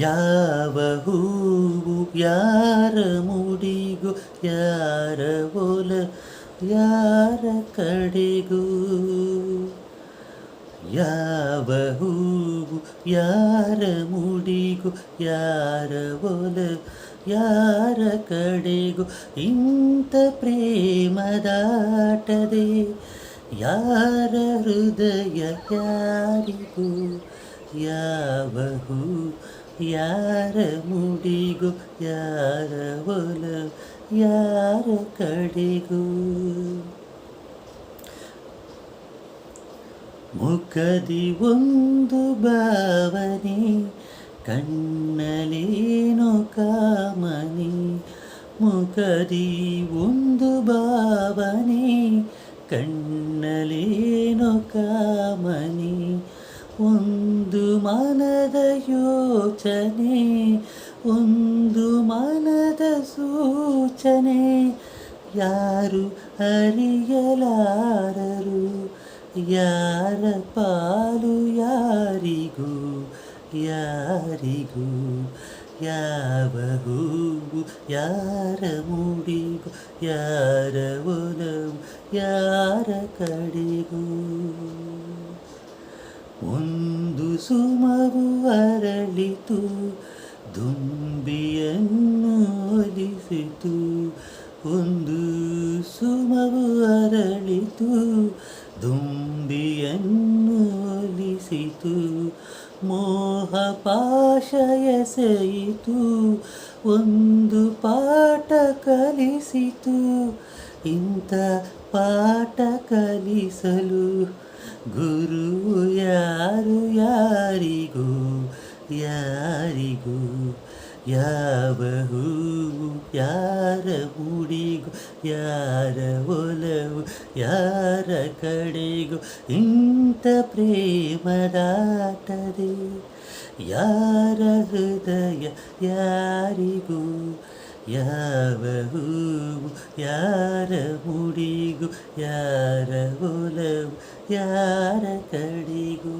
ಯಾವ ಹೂವು ಯಾರ ಮುಡಿಗೂ ಯಾರ ಒಲ ಯಾರ ಕಡೆಗೂ ಯಾವ ಹೂವು ಯಾರ ಮುಡಿಗೂ ಯಾರ ಒಲ ಯಾರ ಕಡೆಗೂ ಇಂಥ ಪ್ರೇಮದಾಟದೆ ಯಾರ ಹೃದಯ ಯಾರಿಗೂ ಯಾವ ಹೂ ಯಾರ ಮುಡಿಗೂ ಯಾರ ಒಲ ಯಾರ ಕಡೆಗೂ ಮುಖದಿ ಒಂದು ಭಾವನೆ ಕಣ್ಣಲೇನೋ ಕಾಮನೆ ಮುಖದಿ ಒಂದು ಭಾವನೆ ಕಣ್ಣಲೇನೋ ಕಾಮನೆ ಒಂದು ಮನದ ಯೋಚನೆ ಒಂದು ಮನದ ಸೂಚನೆ ಯಾರು ಅರಿಯಲಾರರು ಯಾರ ಪಾಲು ಯಾರಿಗೂ ಯಾರಿಗೂ ಯಾವ ಹೂವು ಯಾರ ಮುಡಿಗೂ ಯಾರ ಒಲವು ಯಾರ ಕಡೆಗೂ ಒಂದು ಸುಮವು ಅರಳಿತು ದುಂಬಿಯನ್ನು ಒಲಿಸಿತು ಒಂದು ಸುಮವು ಅರಳಿತು ದುಂಬಿಯನ್ನು ಒಲಿಸಿತು ಮೋಹ ಪಾಶ ಎಸೆಯಿತು ಒಂದು ಪಾಠ ಕಲಿಸಿತು ಇಂಥ ಪಾಠ ಕಲಿಸಲು ಗುರು ಯಾರು ಯಾರಿಗೂ ಯಾರಿಗೂ ಯಾವ ಹೂವು ಯಾರ ಮುಡಿಗೂ ಯಾರ ಒಲವು ಯಾರ ಕಡೆಗೂ ಇಂಥ ಪ್ರೇಮದಾಟದೆ ಯಾರ ಹೃದಯ ಯಾರಿಗೂ ಯಾವ ಹೂವು ಯಾರ ಮುಡಿಗೂ ಯಾರ ಒಲವು ಯಾರ ಕಡೆಗೂ